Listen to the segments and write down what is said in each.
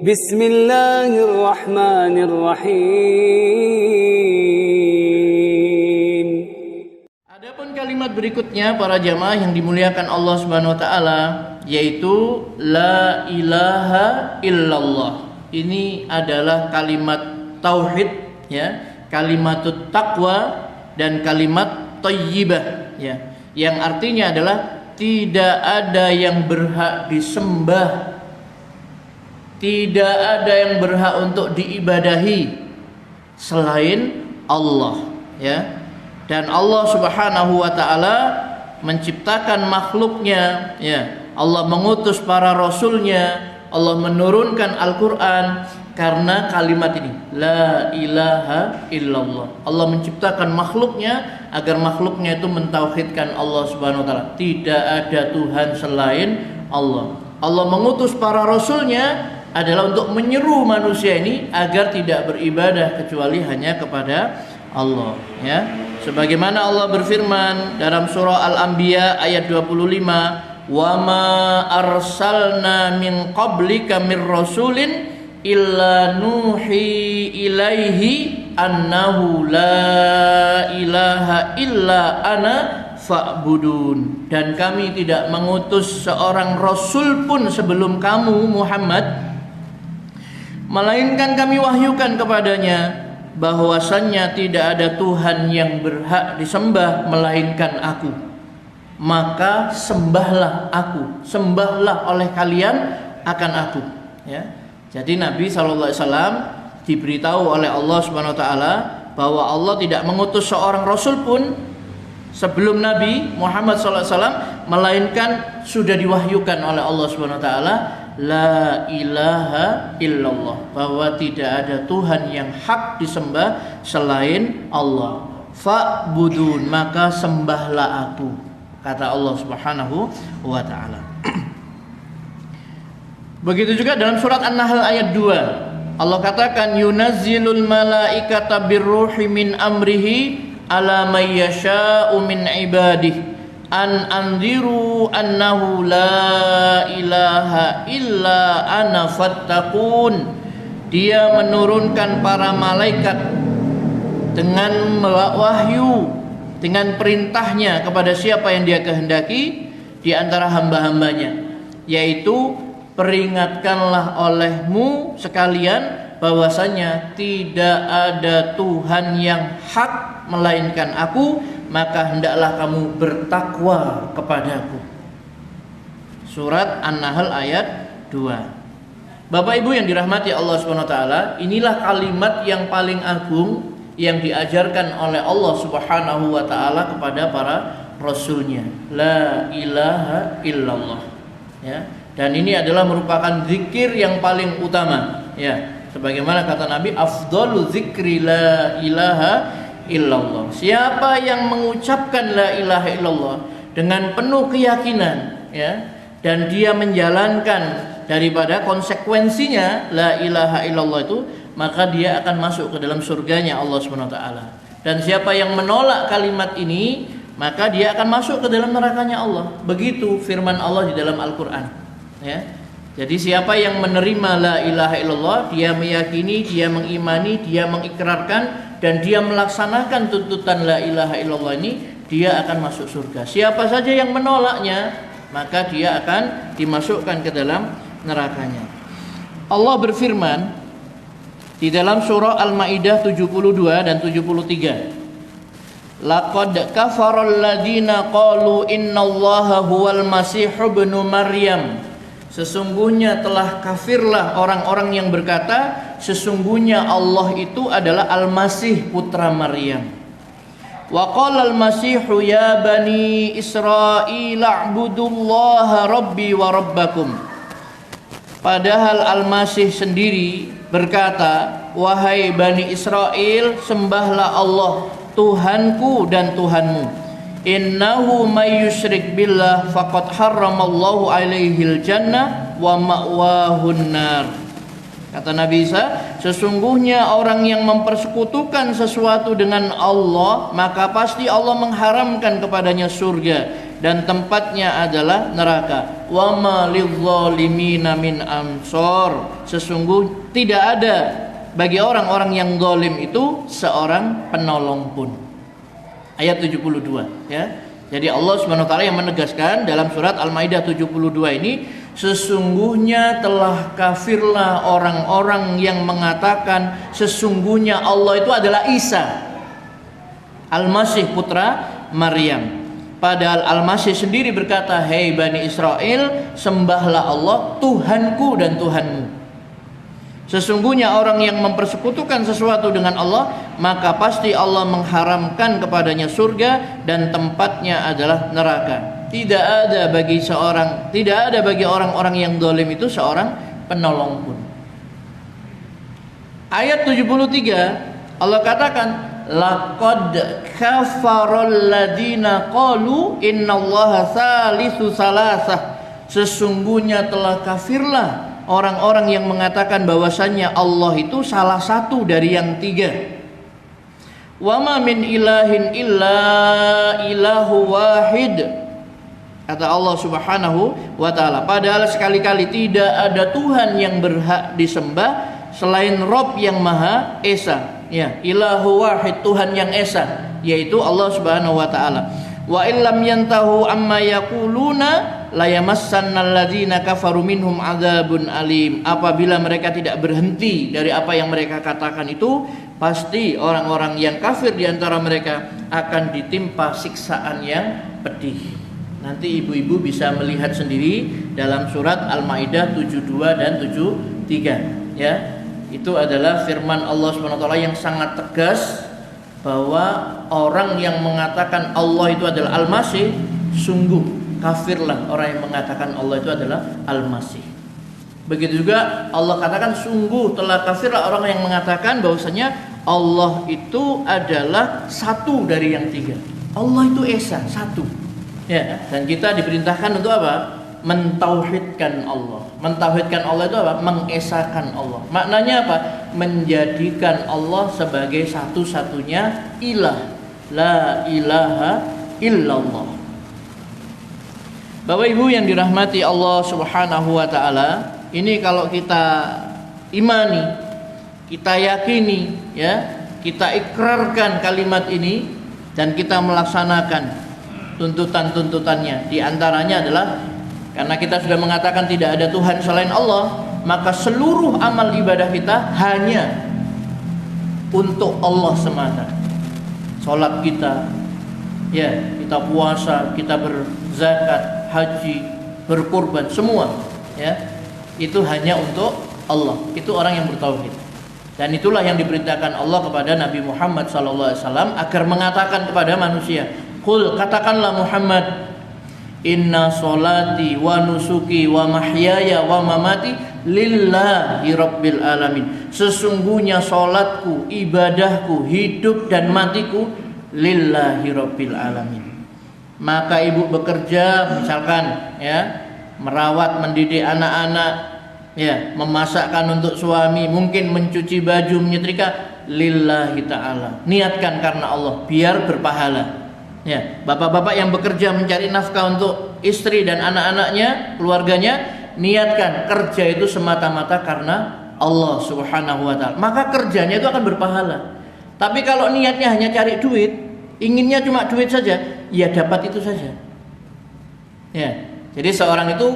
Bismillahirrahmanirrahim. Adapun kalimat berikutnya para jamaah yang dimuliakan Allah Subhanahu wa taala, yaitu la ilaha illallah. Ini adalah kalimat tauhid, ya, kalimatut taqwa dan kalimat thayyibah, ya, yang artinya adalah tidak ada yang berhak disembah, tidak ada yang berhak untuk diibadahi selain Allah, ya. Dan Allah Subhanahu wa taala menciptakan makhluknya, ya. Allah mengutus para rasulnya, Allah menurunkan Al-Qur'an karena kalimat ini, la ilaha illallah. Allah menciptakan makhluknya agar makhluknya itu mentauhidkan Allah Subhanahu wa taala. Tidak ada Tuhan selain Allah. Allah mengutus para rasulnya adalah untuk menyeru manusia ini agar tidak beribadah kecuali hanya kepada Allah, ya. Sebagaimana Allah berfirman dalam surah Al-Anbiya ayat 25, "Wa ma arsalna min qablika mir rasulin illa nuhi ilaihi annahu la ilaha illa ana fa'budun." Dan kami tidak mengutus seorang rasul pun sebelum kamu Muhammad, melainkan kami wahyukan kepadanya bahwasannya tidak ada Tuhan yang berhak disembah melainkan aku. Maka sembahlah aku, sembahlah oleh kalian akan aku, ya. Jadi Nabi SAW diberitahu oleh Allah Subhanahu wa taala bahwa Allah tidak mengutus seorang rasul pun sebelum Nabi Muhammad SAW, melainkan sudah diwahyukan oleh Allah Subhanahu wa taala la ilaha illallah, bahwa tidak ada Tuhan yang hak disembah selain Allah. Fa'budun, maka sembahlah aku, kata Allah Subhanahu wa taala. Begitu juga dalam surat An-Nahl ayat 2, Allah katakan yunazzilul malaikata birruhi min amrihi ala may yasha'u min ibadihi an anziru annahu la ilaha illa ana fattaqun. Dia menurunkan para malaikat dengan wahyu, dengan perintahnya kepada siapa yang dia kehendaki di antara hamba-hambanya, yaitu peringatkanlah olehmu sekalian bahwasanya tidak ada Tuhan yang hak melainkan aku, maka hendaklah kamu bertakwa kepadaku. Surat An-Nahl ayat 2. Bapak Ibu yang dirahmati Allah Subhanahu wa taala, inilah kalimat yang paling agung yang diajarkan oleh Allah Subhanahu wa taala kepada para rasulnya, la ilaha illallah, ya. Dan ini adalah merupakan zikir yang paling utama, ya. Sebagaimana kata Nabi, afdalu zikri la ilaha illallah. Siapa yang mengucapkan la ilaha illallah dengan penuh keyakinan, ya, dan dia menjalankan daripada konsekuensinya la ilaha illallah itu, maka dia akan masuk ke dalam surganya Allah Subhanahu wa taala. Dan siapa yang menolak kalimat ini, maka dia akan masuk ke dalam nerakanya Allah. Begitu firman Allah di dalam Al-Qur'an, ya. Jadi siapa yang menerima la ilaha illallah, dia meyakini, dia mengimani, dia mengikrarkan, dan dia melaksanakan tuntutan la ilaha illallah ini, dia akan masuk surga. Siapa saja yang menolaknya, maka dia akan dimasukkan ke dalam nerakanya. Allah berfirman di dalam surah Al-Maidah 72 dan 73, laqad kafaral ladina qalu innallaha huwal masih ibnu maryam. Sesungguhnya telah kafirlah orang-orang yang berkata sesungguhnya Allah itu adalah Al-Masih putra Maryam. Wa qala al-Masih ya bani Israil a'budullaha rabbi wa rabbakum. Padahal Al-Masih sendiri berkata, wahai Bani Israel, sembahlah Allah, Tuhanku dan Tuhanmu. Innahu may yusyrik billah faqad harramallahu alaihil jannah wa ma'wahun nar. Kata Nabi Isa, sesungguhnya orang yang mempersekutukan sesuatu dengan Allah, maka pasti Allah mengharamkan kepadanya surga, dan tempatnya adalah neraka. Wa ma lidzalimina min ansor. Sesungguh tidak ada bagi orang-orang yang zalim itu seorang penolong pun. Ayat 72 ya. Jadi Allah Subhanahu wa taala yang menegaskan dalam surat Al-Maidah 72 ini, sesungguhnya telah kafirlah orang-orang yang mengatakan sesungguhnya Allah itu adalah Isa Al-Masih putra Maryam. Padahal Al-Masih sendiri berkata, "Hei Bani Israel, sembahlah Allah, Tuhanku dan Tuhanmu." Sesungguhnya orang yang mempersekutukan sesuatu dengan Allah, maka pasti Allah mengharamkan kepadanya surga dan tempatnya adalah neraka. Tidak ada bagi orang-orang yang zalim itu seorang penolong pun. Ayat 73 Allah katakan, laqad kafarul ladina qalu innallaha salisu salasah. Sesungguhnya telah kafirlah orang-orang yang mengatakan bahwasannya Allah itu salah satu dari yang tiga. Wa ma min ilahin illa ilahu wahid. Kata Allah Subhanahu wa taala, padahal sekali-kali tidak ada Tuhan yang berhak disembah selain Rabb yang Maha Esa. Ya, ilahu wahid, Tuhan yang esa, yaitu Allah Subhanahu wa taala. Wa illam yantahu amma yaquluna la yamassannal ladzina kafaru minhum adzabun alim. Apabila mereka tidak berhenti dari apa yang mereka katakan itu, pasti orang-orang yang kafir di antara mereka akan ditimpa siksaan yang pedih. Nanti ibu-ibu bisa melihat sendiri dalam surat Al-Maidah 72 dan 73 ya. Itu adalah firman Allah SWT yang sangat tegas bahwa orang yang mengatakan Allah itu adalah Al-Masih, sungguh kafirlah orang yang mengatakan Allah itu adalah Al-Masih. Begitu juga Allah katakan sungguh telah kafirlah orang yang mengatakan bahwasanya Allah itu adalah satu dari yang tiga. Allah itu esa, satu. Ya, dan kita diperintahkan untuk apa? Mentauhidkan Allah. Mentauhidkan Allah itu apa? Mengesakan Allah. Maknanya apa? Menjadikan Allah sebagai satu-satunya ilah. La ilaha illallah. Bapak Ibu yang dirahmati Allah Subhanahu wa taala, ini kalau kita imani, kita yakini ya, kita ikrarkan kalimat ini dan kita melaksanakan tuntutan-tuntutannya. Di antaranya adalah karena kita sudah mengatakan tidak ada Tuhan selain Allah, maka seluruh amal ibadah kita hanya untuk Allah semata. Salat kita, ya, kita puasa, kita berzakat, haji, berkurban, semua, ya, itu hanya untuk Allah. Itu orang yang bertauhid. Dan itulah yang diperintahkan Allah kepada Nabi Muhammad SAW agar mengatakan kepada manusia, "Qul, katakanlah Muhammad, inna solati wa nusuki wa mahyaya wa mamati lillahi rabbil alamin." Sesungguhnya solatku, ibadahku, hidup dan matiku lillahi rabbil alamin. Maka ibu bekerja misalkan ya, merawat, mendidik anak-anak, ya, memasakkan untuk suami, mungkin mencuci baju, menyetrika, lillahi ta'ala. Niatkan karena Allah biar berpahala. Ya, bapak-bapak yang bekerja mencari nafkah untuk istri dan anak-anaknya, keluarganya, niatkan kerja itu semata-mata karena Allah Subhanahu wa taala. Maka kerjanya itu akan berpahala. Tapi kalau niatnya hanya cari duit, inginnya cuma duit saja, ya dapat itu saja. Ya. Jadi seorang itu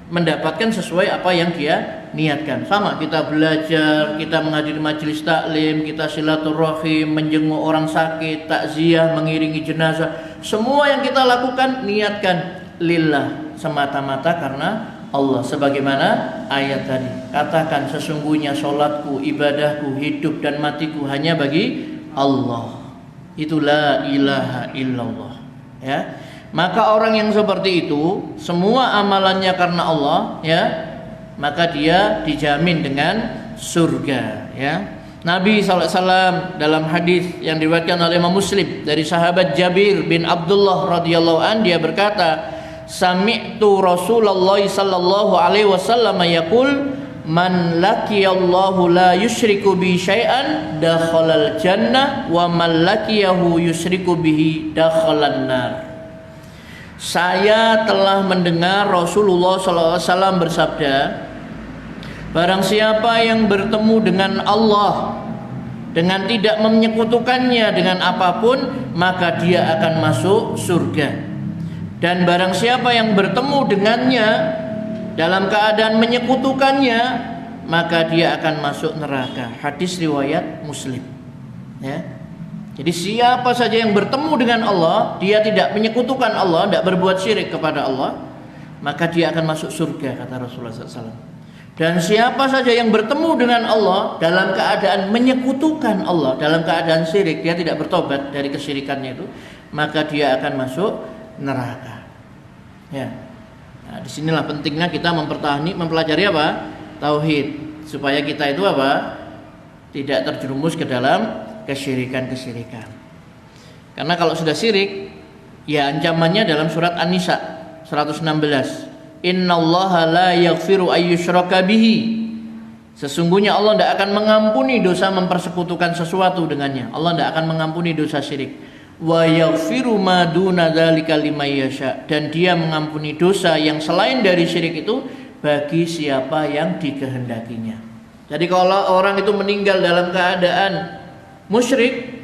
mendapatkan sesuai apa yang dia niatkan. Sama kita belajar, kita menghadiri majelis taklim, kita silaturahim, menjenguk orang sakit, takziah, mengiringi jenazah. Semua yang kita lakukan niatkan lillah, semata-mata karena Allah. Sebagaimana ayat tadi, katakan sesungguhnya solatku, ibadahku, hidup dan matiku hanya bagi Allah. Itu la ilaha illallah. Ya. Maka orang yang seperti itu, semua amalannya karena Allah, ya, maka dia dijamin dengan surga, ya. Nabi SAW dalam hadis yang diriwayatkan oleh Imam Muslim dari sahabat Jabir bin Abdullah radhiyallahu an, dia berkata, sami'tu Rasulullah sallallahu alaihi wasallam yaqul, man laqiyallahu la yusyriku bi syai'an dakhalal jannah wa man laqiyahu yusyriku bihi dakhalan nar. Saya telah mendengar Rasulullah SAW bersabda, barang siapa yang bertemu dengan Allah dengan tidak menyekutukannya dengan apapun, maka dia akan masuk surga. Dan barang siapa yang bertemu dengannya dalam keadaan menyekutukannya, maka dia akan masuk neraka. Hadis riwayat Muslim. Ya. Jadi siapa saja yang bertemu dengan Allah, dia tidak menyekutukan Allah, tidak berbuat syirik kepada Allah, maka dia akan masuk surga, kata Rasulullah SAW. Dan siapa saja yang bertemu dengan Allah dalam keadaan menyekutukan Allah, dalam keadaan syirik, dia tidak bertobat dari kesyirikannya itu, maka dia akan masuk neraka. Ya. Nah, disinilah pentingnya kita mempelajari apa? Tauhid, supaya kita itu apa? Tidak terjerumus ke dalam kesyirikan. Karena kalau sudah syirik, ya ancamannya dalam surat An-Nisa 116. Innallaha la yaghfiru ayyushraka bihi. Sesungguhnya Allah tidak akan mengampuni dosa mempersekutukan sesuatu dengannya. Allah tidak akan mengampuni dosa syirik. Wa yaghfiru ma duna dzalika liman yasha. Dan dia mengampuni dosa yang selain dari syirik itu bagi siapa yang dikehendakinya. Jadi kalau orang itu meninggal dalam keadaan musyrik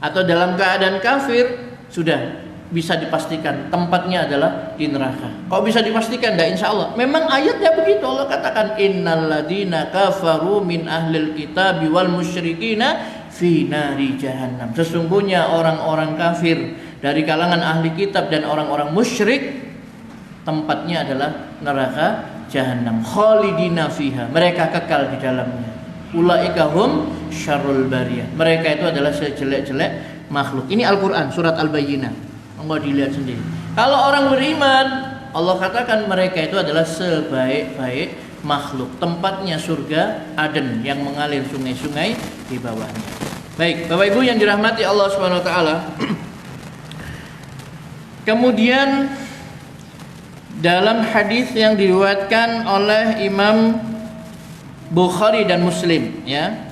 atau dalam keadaan kafir, sudah bisa dipastikan tempatnya adalah di neraka. Kok bisa dipastikan? Enggak, insya Allah. Memang ayatnya begitu. Allah katakan innalladzina kafaru min ahlil kitabi wal musyrikina fi nari jahannam. Sesungguhnya orang-orang kafir dari kalangan ahli kitab dan orang-orang musyrik, tempatnya adalah neraka jahannam. Khalidina fiha. Mereka kekal di dalamnya. Ulaika hum syarrul bariyah. Mereka itu adalah sejelek-jelek makhluk. Ini Al-Qur'an surat Al-Bayyinah. Mau dilihat sendiri. Kalau orang beriman, Allah katakan mereka itu adalah sebaik-baik makhluk. Tempatnya surga Aden yang mengalir sungai-sungai di bawahnya. Baik, Bapak Ibu yang dirahmati Allah Subhanahu wa taala. Kemudian dalam hadis yang diriwayatkan oleh Imam Bukhari dan Muslim, ya,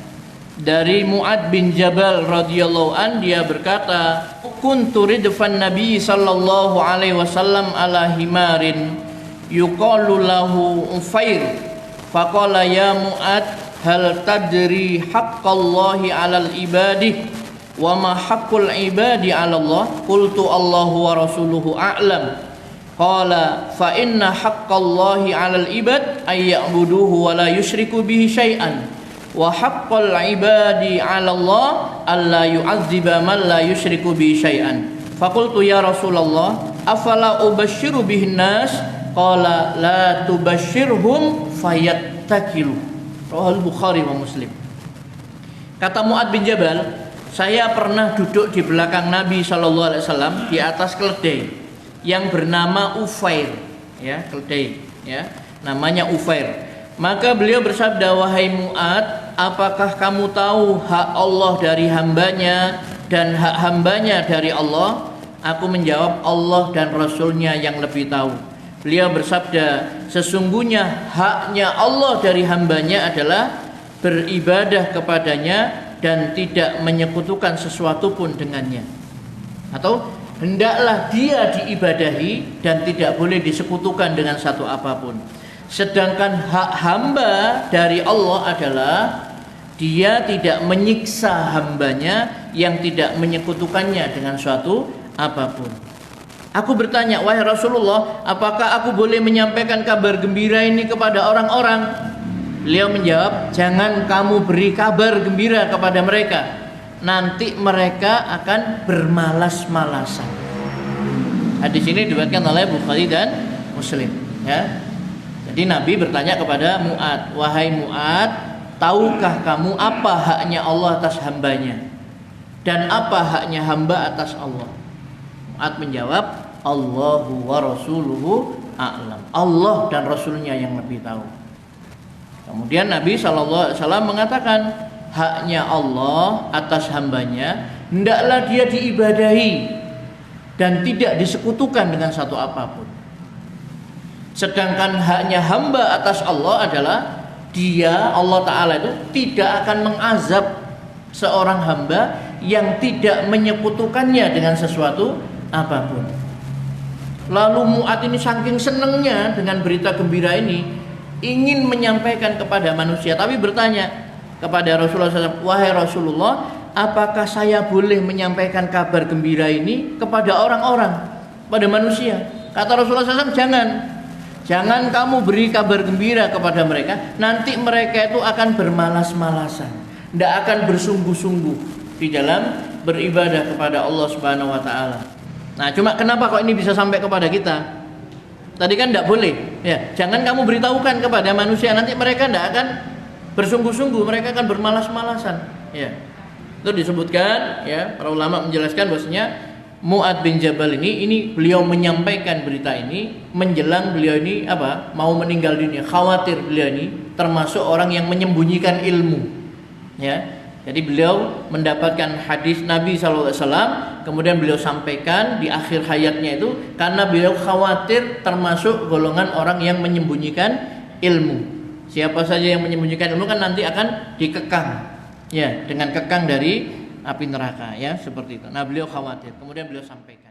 dari Mu'ad bin Jabal radhiyallahu an, dia berkata, kuntu ridfan Nabi sallallahu alaihi wasallam ala himarin yuqalu lahu Ufair, faqala ya Mu'ad hal tadri haqqallahi 'alal ibadi wa ma haqqul ibadi 'ala Allah? Qultu Allahu wa rasuluhu a'lam. Qala fa inna haqqallahi 'alal ibad ay ya'buduhu wa la yusyriku bihi syai'an wa haqqul ibadi 'ala Allah alla yu'adziba man la yusyriku bihi syai'an. Faqultu ya Rasulullah afala ubasyiru bihin nas? Qala la tubasyirhum fayattakilu. Rawahul Bukhari wa Muslim. Kata Mu'ad bin Jabal, saya pernah duduk di belakang Nabi sallallahu alaihi wasallam di atas keledai yang bernama Ufair, ya, keledai, ya, namanya Ufair. Maka beliau bersabda, wahai Mu'ad, apakah kamu tahu hak Allah dari hambanya dan hak hambanya dari Allah? Aku menjawab, Allah dan Rasulnya yang lebih tahu. Beliau bersabda, sesungguhnya haknya Allah dari hambanya adalah beribadah kepadanya dan tidak menyekutukan sesuatu pun dengannya. Atau hendaklah dia diibadahi dan tidak boleh disekutukan dengan satu apapun. Sedangkan hak hamba dari Allah adalah dia tidak menyiksa hambanya yang tidak menyekutukannya dengan suatu apapun. Aku bertanya, wahai Rasulullah, apakah aku boleh menyampaikan kabar gembira ini kepada orang-orang? Beliau menjawab, jangan kamu beri kabar gembira kepada mereka, nanti mereka akan bermalas-malasan. Hadis ini diriwayatkan oleh Bukhari dan Muslim, ya. Jadi Nabi bertanya kepada Mu'ad, wahai Mu'ad, tahukah kamu apa haknya Allah atas hambanya dan apa haknya hamba atas Allah? Mu'ad menjawab, Allahu wa rasuluhu a'lam. Allah dan Rasulnya yang lebih tahu. Kemudian Nabi SAW mengatakan, haknya Allah atas hambanya hendaklah dia diibadahi dan tidak disekutukan dengan satu apapun. Sedangkan haknya hamba atas Allah adalah dia, Allah Ta'ala itu tidak akan mengazab seorang hamba yang tidak menyekutukannya dengan sesuatu apapun. Lalu Mu'ad ini saking senengnya dengan berita gembira ini, ingin menyampaikan kepada manusia, tapi bertanya kepada Rasulullah SAW, wahai Rasulullah, apakah saya boleh menyampaikan kabar gembira ini kepada orang-orang, pada manusia? Kata Rasulullah SAW, jangan kamu beri kabar gembira kepada mereka, nanti mereka itu akan bermalas-malasan, tidak akan bersungguh-sungguh di dalam beribadah kepada Allah Subhanahu wa taala. Nah, cuma kenapa kok ini bisa sampai kepada kita? Tadi kan tidak boleh, ya. Jangan kamu beritahukan kepada manusia, nanti mereka tidak akan bersungguh-sungguh, mereka akan bermalas-malasan, ya. Itu disebutkan, ya, para ulama menjelaskan bahwasanya Mu'ad bin Jabal ini beliau menyampaikan berita ini menjelang beliau ini mau meninggal dunia, khawatir beliau ini termasuk orang yang menyembunyikan ilmu, ya. Jadi beliau mendapatkan hadis Nabi SAW, kemudian beliau sampaikan di akhir hayatnya itu karena beliau khawatir termasuk golongan orang yang menyembunyikan ilmu. Siapa saja yang menyembunyikan ilmu kan nanti akan dikekang, ya, dengan kekang dari api neraka, ya, seperti itu. Nah, beliau khawatir, kemudian beliau sampaikan.